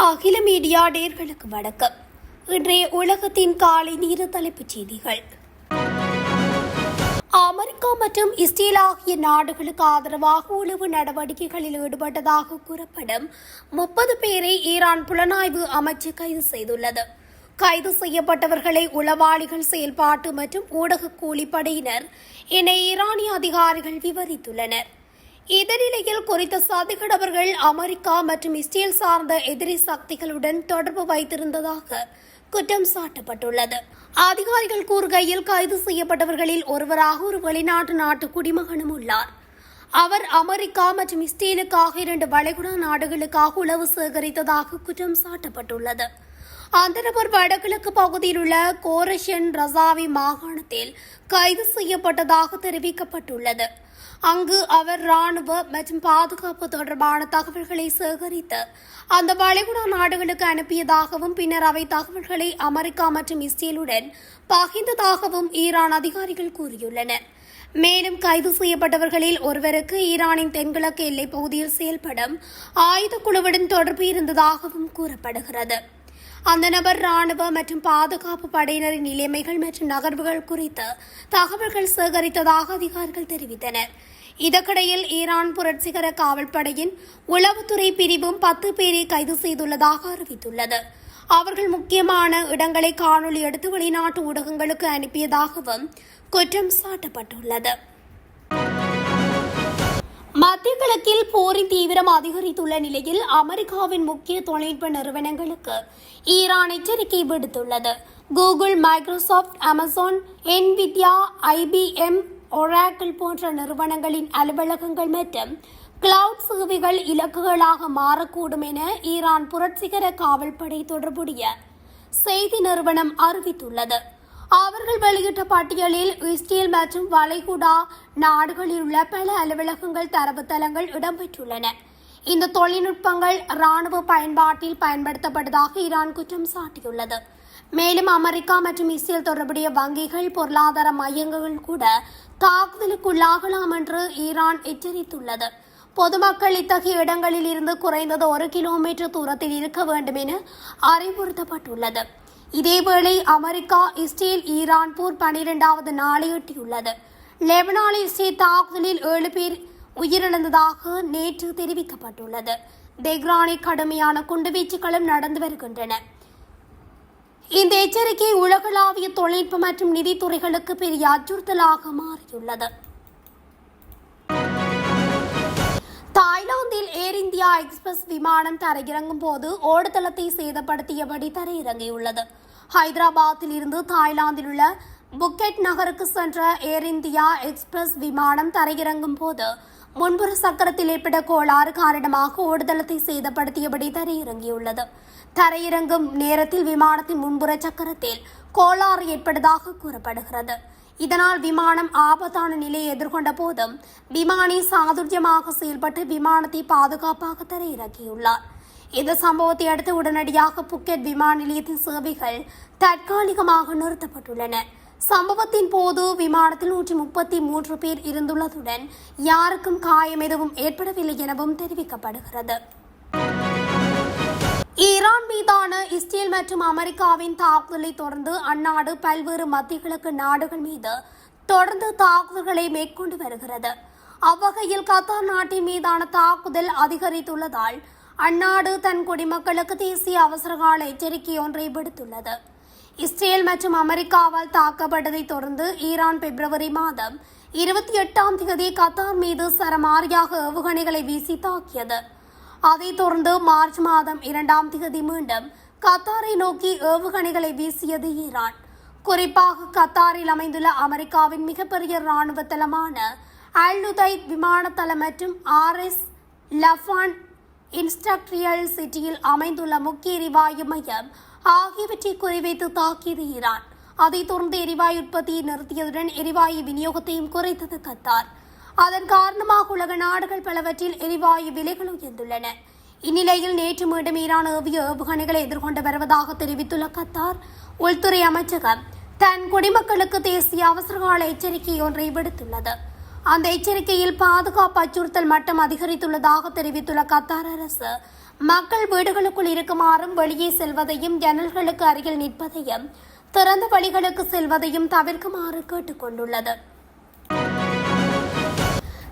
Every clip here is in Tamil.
அகில மீடியா நேயர்களுக்கு வணக்கம். இன்றைய உலகத்தின் காலை நேர தலைப்புச் செய்திகள். அமெரிக்கா மற்றும் இஸ்ரேல் ஆகிய நாடுகளுக்கு ஆதரவாக உளவு நடவடிக்கைகளில் ஈடுபட்டதாக கூறப்படும் 30 பேரை ஈரான் புலனாய்வு அமைச்சு கைது செய்துள்ளது. கைது செய்யப்பட்டவர்களை உளவாளிகள், செயல்பாட்டு மற்றும் ஊடக கூலிப்படையினர் என ஈரானிய அதிகாரிகள் விவரித்துள்ளனர். இந்த நிலையில் குறித்த சதிகடவர்கள் அமெரிக்கா மற்றும் இஸ்ரேல் சார்ந்த எதிரி சக்திகளுடன் தொடர்பு வைத்திருந்ததாக குற்றம் சாட்டப்பட்டுள்ளது. அதிகாரிகள் கூறுகையில், கைது செய்யப்பட்டவர்களில் ஒருவராக ஒரு வெளிநாட்டு குடிமகனும் உள்ளார். அவர் அமெரிக்கா மற்றும் இஸ்ரேலுக்காக 2 வளைகுடா நாடுகளுக்காக உளவு சேகரித்ததாக குற்றம் சாட்டப்பட்டுள்ளது. அந்த நபர் வடகிழக்கு பகுதியில் உள்ள கோரஷன் ரசாவி மாகாணத்தில் கைது செய்யப்பட்டதாக தெரிவிக்கப்பட்டுள்ளது. அங்கு அவர் ராணுவ மற்றும் பாதுகாப்பு தொடர்பான தகவல்களை சேகரித்து அந்த வளைகுடா நாடுகளுக்கு அனுப்பியதாகவும் பின்னர் அவை தகவல்களை அமெரிக்கா மற்றும் இஸ்ரேலுடன் பகிர்ந்ததாகவும் ஈரான் அதிகாரிகள் கூறியுள்ளனர். மேலும் கைது செய்யப்பட்டவர்களில் ஒருவருக்கு ஈரானின் தென்கிழக்கு எல்லைப் பகுதியில் செயல்படும் ஆயுத குழுவுடன் தொடர்பு இருந்ததாகவும் கூறப்படுகிறது. அந்த நபர் ராணுவ மற்றும் பாதுகாப்பு படையினரின் நிலைமைகள் மற்றும் நகர்வுகள் குறித்து தகவல்கள் சேகரித்ததாக அதிகாரிகள் தெரிவித்தனர். இதற்கிடையில் ஈரான் புரட்சிகர காவல்படையின் உளவுத்துறை பிரிவும் 10 பேரை கைது செய்துள்ளதாக அறிவித்துள்ளது. அவர்கள் முக்கியமான இடங்களை காணொலி எடுத்து வெளிநாட்டு ஊடகங்களுக்கு அனுப்பியதாகவும் குற்றம் சாட்டப்பட்டுள்ளது. மத்திய கிழக்கில் போரின் தீவிரம் அதிகரித்துள்ள நிலையில் அமெரிக்காவின் முக்கிய தொழில்நுட்ப நிறுவனங்களுக்கு ஈரான் எச்சரிக்கை விடுத்துள்ளது. Google, Microsoft, Amazon, Nvidia, IBM, oracle போன்ற நிறுவனங்களின் அலுவலகங்கள் மற்றும் கிளவுட் சேவைகள் இலக்குகளாக மாறக்கூடும் என ஈரான் புரட்சிகர காவல்படை தொடர்புடைய செய்தி நிறுவனம் அறிவித்துள்ளது. அவர்கள் வெளியிட்ட பட்டியலில் இஸ்ரேல் மற்றும் வளைகுடா நாடுகளில் உள்ள பல அலுவலகங்கள், தரவுத்தளங்கள் இடம்பெற்றுள்ளன. இந்த தொழில்நுட்பங்கள் ராணுவ பயன்பாட்டில் பயன்படுத்தப்பட்டதாக ஈரான் குற்றம் சாட்டியுள்ளது. மேலும் அமெரிக்கா மற்றும் இஸ்ரேல் தொடர்புடைய வங்கிகள், பொருளாதார மையங்கள் கூட தாக்குதலுக்குள்ளாகலாம் என்று ஈரான் எச்சரித்துள்ளது. பொதுமக்கள் இத்தகைய இடங்களில் இருந்து குறைந்தது 1 கிலோமீட்டர் தூரத்தில் இருக்க வேண்டும் என அறிவுறுத்தப்பட்டுள்ளது. இதேவேளை அமெரிக்கா இஸ்ரேல் ஈரான் போர் 12வது நாளை எட்டியுள்ளது. லெபனானில் இஸ்ரேல் தாக்குதலில் 7 பேர் உயிரிழந்ததாக நேற்று தெரிவிக்கப்பட்டுள்ளது. தெஹ்ரானில் கடுமையான குண்டுவீச்சுகளும் நடந்து வருகின்றன. இந்த எச்சரிக்கை உலகளாவிய தொழில்நுட்ப மற்றும் நிதித்துறைகளுக்கு பெரிய அச்சுறுத்தலாக மாறியுள்ளது. தாய்லாந்தில் ஏர் இந்தியா எக்ஸ்பிரஸ் விமானம் தரையிறங்கும் போது ஓடுதளத்தை சேதப்படுத்தியபடி தரையிறங்கியுள்ளது. ஹைதராபாத்தில் இருந்து தாய்லாந்தில் உள்ள புக்கெட் நகருக்கு சென்ற ஏர் இந்தியா எக்ஸ்பிரஸ் விமானம் தரையிறங்கும் போது முன்புற சக்கரத்தில் ஏற்பட்ட கோளாறு காரணமாக ஓடுதளத்தை சேதப்படுத்தியபடி தரையிறங்கியுள்ளது. தரையிறங்கும் நேரத்தில் விமானத்தின் முன்புற சக்கரத்தில் கோளாறு ஏற்பட்டதாக கூறப்படுகிறது. இதனால் விமானம் ஆபத்தான நிலையை எதிர்கொண்ட போதும் விமானி சாதுரியமாக செயல்பட்டு விமானத்தை பாதுகாப்பாக தரையிறக்கியுள்ளார். இந்த சம்பவத்தை அடுத்து உடனடியாக புக்கெட் விமான நிலையத்தின் சேவைகள் தற்காலிகமாக நிறுத்தப்பட்டுள்ளன. சம்பவத்தின் போது விமானத்தில் 133 பேர் இருந்துள்ளதுடன் யாருக்கும் காயம் எதுவும் ஏற்படவில்லை எனவும் தெரிவிக்கப்படுகிறது. ஈரான் மீதான இஸ்ரேல் மற்றும் அமெரிக்காவின் தாக்குதலை தொடர்ந்து அந்நாடு பல்வேறு மத்திய கிழக்கு நாடுகள் மீது தொடர்ந்து தாக்குதல்களை மேற்கொண்டு வருகிறது. அவ்வகையில் கத்தார் நாட்டின் மீதான தாக்குதல் அதிகரித்துள்ளதால் அந்நாடு தன் குடிமக்களுக்கு தேசிய அவசரகால எச்சரிக்கை ஒன்றை விடுத்துள்ளது. இஸ்ரேல் மற்றும் அமெரிக்காவால் தாக்கப்பட்டதை தொடர்ந்து ஈரான் பிப்ரவரி மாதம் 28ஆம் தேதி கத்தார் மீது சரமாரியாக ஏவுகணைகளை வீசி தாக்கியது. அதைத் தொடர்ந்து மார்ச் மாதம் 2ஆம் தேதி மீண்டும் கத்தாரை நோக்கி ஏவுகணைகளை வீசியது ஈரான். குறிப்பாக கத்தாரில் அமைந்துள்ள அமெரிக்காவின் மிகப்பெரிய ராணுவ தளமான அல்-உதைத் விமான தளம் மற்றும் RS லஃபான் இண்டஸ்ட்ரியல் சிட்டியில் அமைந்துள்ள முக்கிய எரிவாயு மையம் ஆகியவற்றை குறிவைத்து தாக்கியது ஈரான். அதைத் தொடர்ந்து எரிவாயு உற்பத்தியை நிறுத்தியதுடன் எரிவாயு விநியோகத்தையும் குறைத்தது கத்தார். அதன் காரணமாக உலக நாடுகள் பலவற்றில் எரிவாயு விலைகள் உயர்ந்துள்ளன. இந்நிலையில் நேற்று மீண்டும் ஈரான் ஏவிய ஏவுகணைகளை எதிர்கொண்டு வருவதாக தெரிவித்துள்ள கத்தார் உள்துறை அமைச்சகம் தன் குடிமக்களுக்கு தேசிய அவசரகால எச்சரிக்கை ஒன்றை விடுத்துள்ளது. அந்த எச்சரிக்கையில் பாதுகாப்பு அச்சுறுத்தல் மட்டம் அதிகரித்துள்ளதாக தெரிவித்துள்ள கத்தார் அரசு மக்கள் வீடுகளுக்குள் இருக்குமாறும் வெளியே செல்வதையும் ஜன்னல்களுக்கு அருகில் நிற்பதையும் திறந்த வழிகளுக்கு செல்வதையும் தவிர்க்குமாறு கேட்டுக் கொண்டுள்ளது.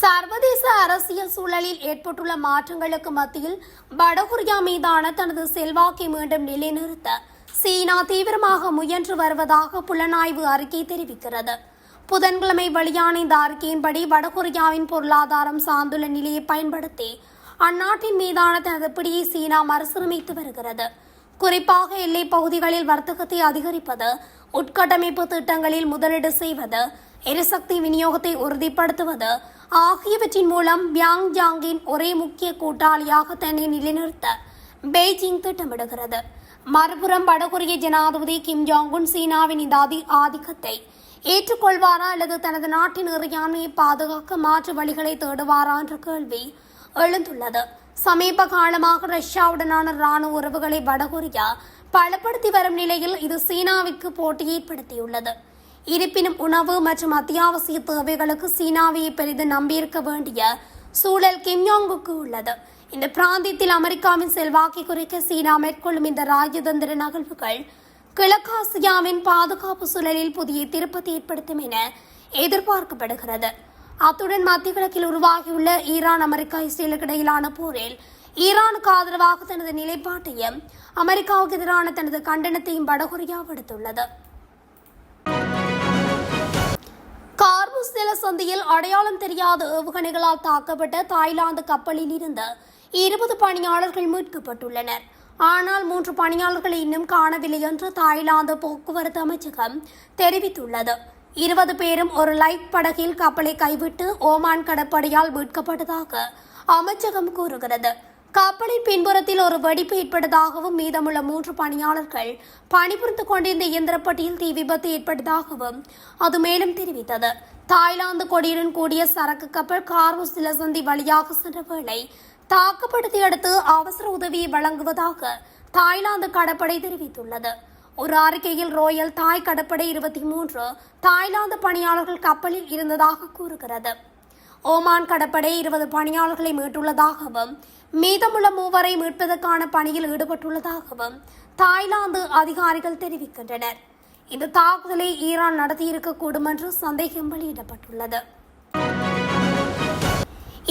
சர்வதேச அரசியல் சூழலில் ஏற்பட்டுள்ள மாற்றங்களுக்கு மத்தியில் வடகொரியா மீதான தனது செல்வாக்கை மீண்டும் நிலைநிறுத்த சீனா தீவிரமாக முயன்று வருவதாக புலனாய்வு அறிக்கை தெரிவிக்கிறது. புதன்கிழமை வெளியான இந்த அறிக்கையின்படி வடகொரியாவின் பொருளாதாரம் சார்ந்துள்ள நிலையை பயன்படுத்தி அந்நாட்டின் மீதான தனது பிடியை சீனா மறுசீரமைத்து வருகிறது. குறிப்பாக எல்லைப் பகுதிகளில் வர்த்தகத்தை அதிகரிப்பது, உட்கட்டமைப்பு திட்டங்களில் முதலீடு செய்வது, எரிசக்தி விநியோகத்தை உறுதிப்படுத்துவது ஆகியவற்றின் மூலம் பியாங்யாங்கின் ஒரே முக்கிய கூட்டாளியாக தன்னை நிலைநிறுத்த பெய்ஜிங் திட்டமிடுகிறது. மறுபுறம் வடகொரிய ஜனாதிபதி கிம் ஜாங் உன் சீனாவின் இந்த ஆதிக்கத்தை ஏற்றுக்கொள்வாரா அல்லது தனது நாட்டின் இறையாண்மையை பாதுகாக்க மாற்று வழிகளை தேடுவாரா என்ற கேள்வி எழுந்துள்ளது. சமீப காலமாக ரஷ்யாவுடனான ராணுவ உறவுகளை வடகொரியா பலப்படுத்தி வரும் நிலையில் இது சீனாவிற்கு போட்டி ஏற்படுத்தியுள்ளது. இருப்பினும் உணவு மற்றும் அத்தியாவசிய தேவைகளுக்கு சீனாவையை பெரிதும் நம்பியிருக்க வேண்டிய சூழல் கிம்யாங்குக்கு உள்ளது. இந்த பிராந்தியத்தில் அமெரிக்காவின் செல்வாக்கை குறைக்க சீனா மேற்கொள்ளும் இந்த ராஜதந்திர நகர்வுகள் கிழக்காசியாவின் பாதுகாப்பு சூழலில் புதிய திருப்பத்தை ஏற்படுத்தும் என எதிர்பார்க்கப்படுகிறது. அத்துடன் மத்திய கிழக்கில் உருவாகியுள்ள ஈரான், அமெரிக்கா, இஸ்ரேலுக்கு இடையிலான போரில் ஈரானுக்கு ஆதரவாக தனது நிலைப்பாட்டையும் அமெரிக்காவுக்கு எதிரான தனது கண்டனத்தையும் வடகொரியா விடுத்துள்ளது. கார்முஸ் நிலசந்தியில் அடையாளம் தெரியாத ஏவுகணைகளால் தாக்கப்பட்ட தாய்லாந்து கப்பலில் இருந்து 20 பணியாளர்கள் மீட்கப்பட்டுள்ளனர். ஆனால் 3 பணியாளர்களை இன்னும் காணவில்லை என்று தாய்லாந்து போக்குவரத்து அமைச்சகம் தெரிவித்துள்ளது. 20 பேரும் ஒரு லைட் படகில் கப்பலை கைவிட்டு ஓமான் கடற்படையால் மீட்கப்பட்டதாக அமைச்சகம் கூறுகிறது. கப்பலின் பின்புறத்தில் ஒரு வெடிப்பு ஏற்பட்டதாகவும் மீதமுள்ள 3 பணியாளர்கள் பணிபுரிந்து கொண்டிருந்த இயந்திரப்பட்டியில் தீ விபத்து ஏற்பட்டதாகவும் அது மேலும் தெரிவித்தது. தாய்லாந்து கொடியுடன் கூடிய சரக்கு கப்பல் கார்முஸ் நிலசந்தி வழியாக சென்ற வேளை தாக்கப்பட்டதை அடுத்து அவசர உதவியை வழங்குவதாக தாய்லாந்து கடற்படை தெரிவித்துள்ளது. ஒரு அறிக்கையில் ரோயல் தாய் கடற்படை 23 தாய்லாந்து பணியாளர்கள் கப்பலில் இருந்ததாக கூறுகிறது. ஓமான் கடற்படை 20 பணியாளர்களை மீட்டுள்ளதாகவும் மீதமுள்ள 3 வரை மீட்பதற்கான பணியில் ஈடுபட்டுள்ளதாகவும் தாய்லாந்து அதிகாரிகள் தெரிவிக்கின்றனர். இந்த தாக்குதலை ஈரான் நடத்தியிருக்கக்கூடும் என்று சந்தேகம் வெளியிடப்பட்டுள்ளது.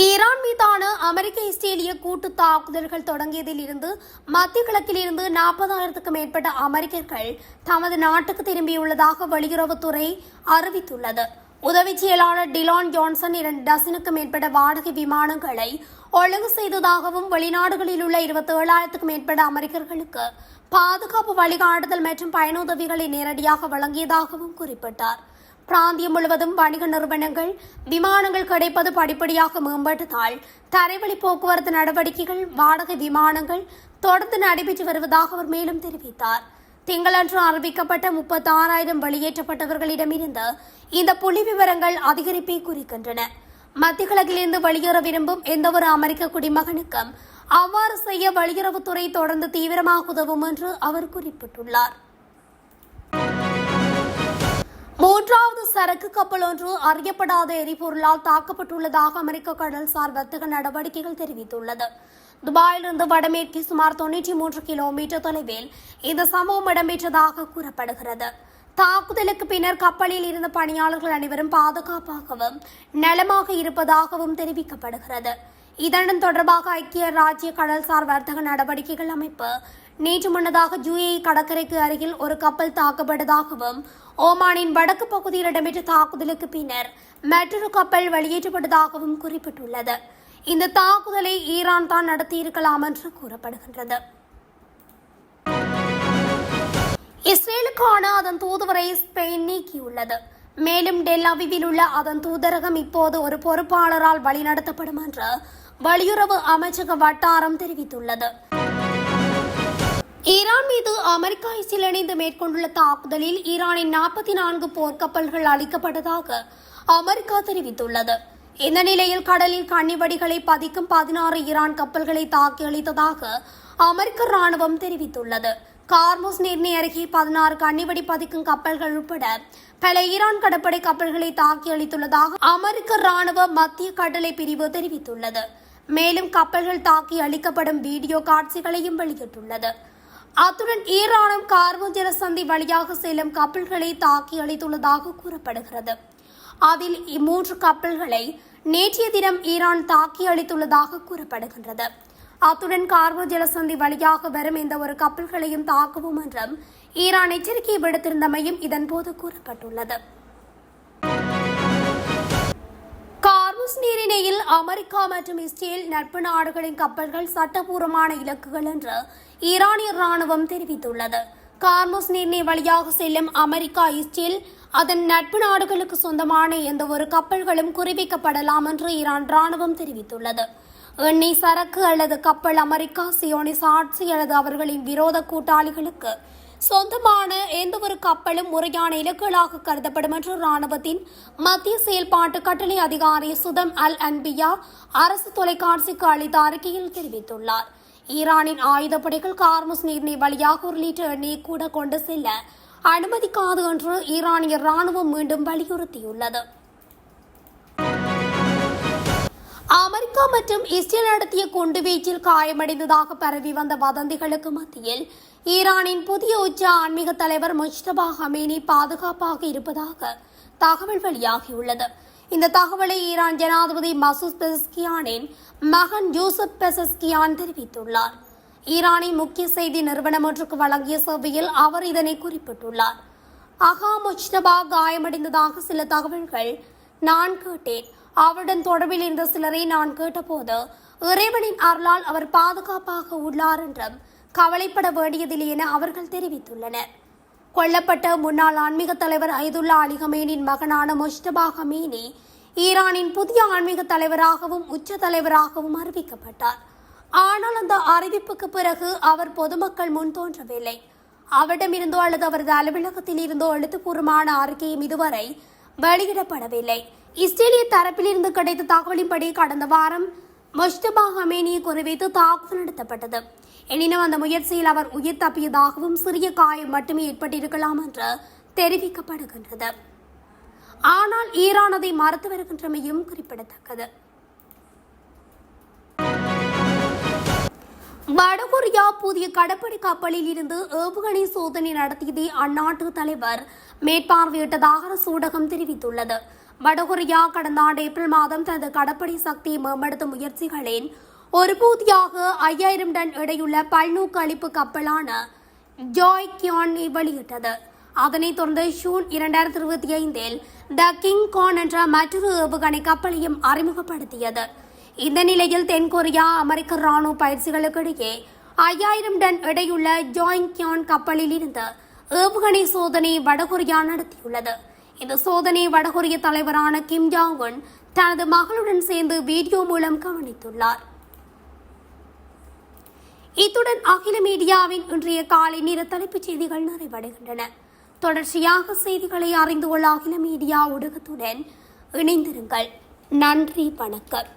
ஈரான் மீதான அமெரிக்க இஸ்ரேலிய கூட்டு தாக்குதல்கள் தொடங்கியதில் இருந்து மத்திய கிழக்கில் இருந்து 40,000க்கும் மேற்பட்ட அமெரிக்கர்கள் தமது நாட்டுக்கு திரும்பியுள்ளதாக வெளியுறவுத்துறை அறிவித்துள்ளது. உதவி செயலாளர் டிலான் ஜான்சன் 2 டசனுக்கும் மேற்பட்ட வாடகை விமானங்களை ஒழுங்கு செய்ததாகவும் வெளிநாடுகளில் உள்ள 27,000க்கும் மேற்பட்ட அமெரிக்கர்களுக்கு பாதுகாப்பு வழிகாட்டுதல் மற்றும் பயனுதவிகளை நேரடியாக வழங்கியதாகவும் குறிப்பிட்டார். பிராந்தியம் முழுவதும் வணிக நிறுவனங்கள், விமானங்கள் கிடைப்பது படிப்படியாக மேம்பட்டதால் தரைவழி போக்குவரத்து நடவடிக்கைகள், வாடகை விமானங்கள் தொடர்ந்து நடைபெற்று வருவதாக அவர் மேலும் தெரிவித்தார். திங்களன்று அறிவிக்கப்பட்ட 36,000 வெளியேற்றப்பட்டவர்களிடமிருந்து இந்த புள்ளி விவரங்கள் அதிகரிப்பை குறிக்கின்றன. மத்திய கிழக்கிலிருந்து வெளியேற விரும்பும் எந்தவொரு அமெரிக்க குடிமகனுக்கும் அவ்வாறு செய்ய வெளியுறவுத்துறை தொடர்ந்து தீவிரமாக உதவும் என்று அவர் குறிப்பிட்டுள்ளார். 3வது சரக்கு கப்பல் ஒன்று அறியப்படாத எரிபொருளால் தாக்கப்பட்டுள்ளதாக அமெரிக்க கடல்சார் வர்த்தக நடவடிக்கைகள் தெரிவித்துள்ளது. துபாயிலிருந்து வடமேற்கே சுமார் 93 கிலோமீட்டர் தொலைவில் இந்த சம்பவம் இடம்பெற்றதாக கூறப்படுகிறது. தாக்குதலுக்கு பின்னர் கப்பலில் இருந்த பணியாளர்கள் அனைவரும் பாதுகாப்பாகவும் நலமாக இருப்பதாகவும் தெரிவிக்கப்படுகிறது. இதனுடன் தொடர்பாக ஐக்கிய ராஜ்ய கடல்சார் வர்த்தக நடவடிக்கைகள் அமைப்பு நேற்று முன்னதாக UAE கடற்கரைக்கு அருகில் ஒரு கப்பல் தாக்கப்பட்டதாகவும் ஓமானின் வடக்கு பகுதியில் இடம்பெற்ற தாக்குதலுக்கு பின்னர் மற்றொரு கப்பல் வெளியேற்றப்பட்டதாகவும் குறிப்பிட்டுள்ளது. இந்த தாக்குதலை ஈரான் தான் நடத்தியிருக்கலாம் என்று கூறப்படுகின்றது. இஸ்ரேலுக்கான அதன் தூதுவரை ஸ்பெயின் நீக்கியுள்ளது. மேலும் டெல் அவிவில் உள்ள அதன் தூதரகம் இப்போது ஒரு பொறுப்பாளரால் வழிநடத்தப்படும் என்று வெளியுறவு அமைச்சக வட்டாரம் தெரிவித்துள்ளது. ஈரான் மீது அமெரிக்கா இஸ்ரேல் இணைந்து மேற்கொண்டுள்ள தாக்குதலில் ஈரானின் 44 போர்க்கப்பல்கள் அளிக்கப்பட்டதாக அமெரிக்கா தெரிவித்துள்ளது. இந்த நிலையில் கடலில் கன்னிவடிகளை பதிக்கும் 16 ஈரான் கப்பல்களை தாக்கி அளித்ததாக அமெரிக்க ராணுவம் தெரிவித்துள்ளது. கார்முஸ் நீர்ணை அருகே 16 கன்னிவடி பதிக்கும் கப்பல்கள் உட்பட பல ஈரான் கடற்படை கப்பல்களை தாக்கி அளித்துள்ளதாக அமெரிக்க ராணுவ மத்திய கடலை பிரிவு தெரிவித்துள்ளது. மேலும் கப்பல்கள் தாக்கி அளிக்கப்படும் வீடியோ காட்சிகளையும் வெளியிட்டுள்ளது. அத்துடன் ஈரானும் கார்முஸ் ஜலசந்தி வழியாக செல்லும் கப்பல்களை தாக்கி அளித்துள்ளதாக கூறப்படுகிறது. அதில் 3 கப்பல்களை நேற்றைய தினம் ஈரான் தாக்கி அளித்துள்ளதாக கூறப்படுகின்றது. அத்துடன் கார்முஸ் ஜலசந்தி வழியாக வரும் எந்த ஒரு கப்பல்களையும் தாக்குவோம் என்றும் ஈரான் எச்சரிக்கை விடுத்திருந்தமையும் இதன்போது கூறப்பட்டுள்ளது. கார்முஸ் நீரிணையில் அமெரிக்கா மற்றும் இஸ்ரேல் நட்பு நாடுகளின் கப்பல்கள் சட்டபூர்வமான இலக்குகள் என்று ஈரானிய ராணுவம் தெரிவித்துள்ளது. கார்முஸ் நீரிணை வழியாக செல்லும் அமெரிக்கா, இஸ்ரேல், அதன் நட்பு நாடுகளுக்கு சொந்தமான எந்த ஒரு கப்பல்களும் குறிவைக்கப்படலாம் என்று ஈரான் ராணுவம் தெரிவித்துள்ளது. எண்ணெய், சரக்கு அல்லது கப்பல் அமெரிக்கா, சியோனிச ஆட்சி அல்லது அவர்களின் விரோத கூட்டாளிகளுக்கு சொந்தமான எந்த ஒரு கப்பலும் முறையான இலக்குகளாக கருதப்படும் என்று ராணுவத்தின் மத்திய செயல்பாட்டு கட்டளை அதிகாரி சுதம் அல் அன்பியா அரசு தொலைக்காட்சிக்கு அளித்த அறிக்கையில் தெரிவித்துள்ளார். ஈரானின் ஆயுதப்படைகள் கார்முஸ் நீரிணை வழியாக 1 லிட்டர் எண்ணெயை கூட கொண்டு செல்ல அனுமதிக்காது என்று ஈரானிய ராணுவம் மீண்டும் வலியுறுத்தியுள்ளது. அமெரிக்கா மற்றும் இஸ்ரேல் நடத்திய குண்டுவீச்சில் காயமடைந்ததாக பரவி வந்த வதந்திகளுக்கு மத்தியில் ஈரானின் புதிய உச்ச ஆன்மீக தலைவர் முஜ்தபா ஹமீனி பாதுகாப்பாக இருப்பதாக தகவல் வெளியாகியுள்ளது. இந்த தகவலை ஈரான் ஜனாதிபதி மசூத் பெசஸ்கியானின் மகன் யூசுப் பெசஸ்கியான் தெரிவித்துள்ளார். ஈரானின் முக்கிய செய்தி நிறுவனம் ஒன்றுக்கு வழங்கிய சேவையில் அவர் இதனை குறிப்பிட்டுள்ளார். அகா முஜ்தபா காயமடைந்ததாக சில தகவல்கள் நான் கேட்டேன். அவருடன் தொடர்பில் இருந்த சிலரை நான் கேட்டபோது இறைவனின் அருளால் அவர் பாதுகாப்பாக உள்ளார் என்றும் கவலைப்பட வேண்டியதில்லை என அவர்கள் தெரிவித்துள்ளனர். கொல்லப்பட்ட முன்னாள் ஆன்மீக தலைவர் அயதுல்லா அலி ஹமீனின் மகனான முஜ்தபா ஹமீனி ஈரானின் புதிய ஆன்மீக தலைவராகவும் உச்ச தலைவராகவும் அறிவிக்கப்பட்டார். ஆனால் அந்த அறிவிப்புக்கு பிறகு அவர் பொதுமக்கள் முன் தோன்றவில்லை. அவரிடமிருந்தோ அல்லது அவரது அலுவலகத்தில் இருந்தோ எழுத்துப்பூர்வமான அறிக்கையும் இதுவரை வெளியிடப்படவில்லை. இஸ்ரேலிய தரப்பிலிருந்து கிடைத்த தகவலின்படி கடந்த வாரம் முஜ்தபா ஹமீனியை குறிவைத்து தாக்குதல் நடத்தப்பட்டது. எனினும் அந்த முயற்சியில் அவர் உயிர் தப்பியதாகவும் சிறிய காயம் மட்டுமே ஏற்பட்டிருக்கலாம் என்று தெரிவிக்கப்படுகின்றது. ஆனால் ஈரான் அதை மறுத்து வருகின்றமையும் குறிப்பிடத்தக்கது. வடகொரியா புதிய கடற்படை கப்பலில் இருந்து ஏவுகணை சோதனை நடத்தியதை அந்நாட்டு தலைவர் மேற்பார்வையிட்டதாக அரசு ஊடகம் தெரிவித்துள்ளது. வடகொரியா கடந்த ஆண்டு ஏப்ரல் மாதம் தனது கடற்படை சக்தியை மேம்படுத்தும் முயற்சிகளின் ஒரு பகுதியாக 5000 டன் எடையுள்ள பல்நோக்கு அளிப்பு கப்பலான ஜாய்கியானை வெளியிட்டது. அதனைத் தொடர்ந்து ஜூன் 2025 த கிங் கான் என்ற மற்றொரு ஏவுகணை கப்பலையும் அறிமுகப்படுத்தியது. இந்த நிலையில் தென்கொரியா அமெரிக்க ராணுவ பயிற்சிகளுக்கு இடையே 5000 டன் எடையுள்ள ஜாய்கியான் கப்பலில் இருந்து ஏவுகணை சோதனை வடகொரியா நடத்தியுள்ளது. இந்த சோதனை வடகொரிய தலைவரான கிம் ஜாங் உன் தனது மகளுடன் சேர்ந்து வீடியோ மூலம் கவனித்துள்ளார். இத்துடன் அகில மீடியாவின் இன்றைய காலை நேர தலைப்புச் செய்திகள் நிறைவடைகின்றன. தொடர்ச்சியாக செய்திகளை அறிந்து கொள்ள அகில மீடியா ஊடகத்துடன் இணைந்திருங்கள். நன்றி, வணக்கம்.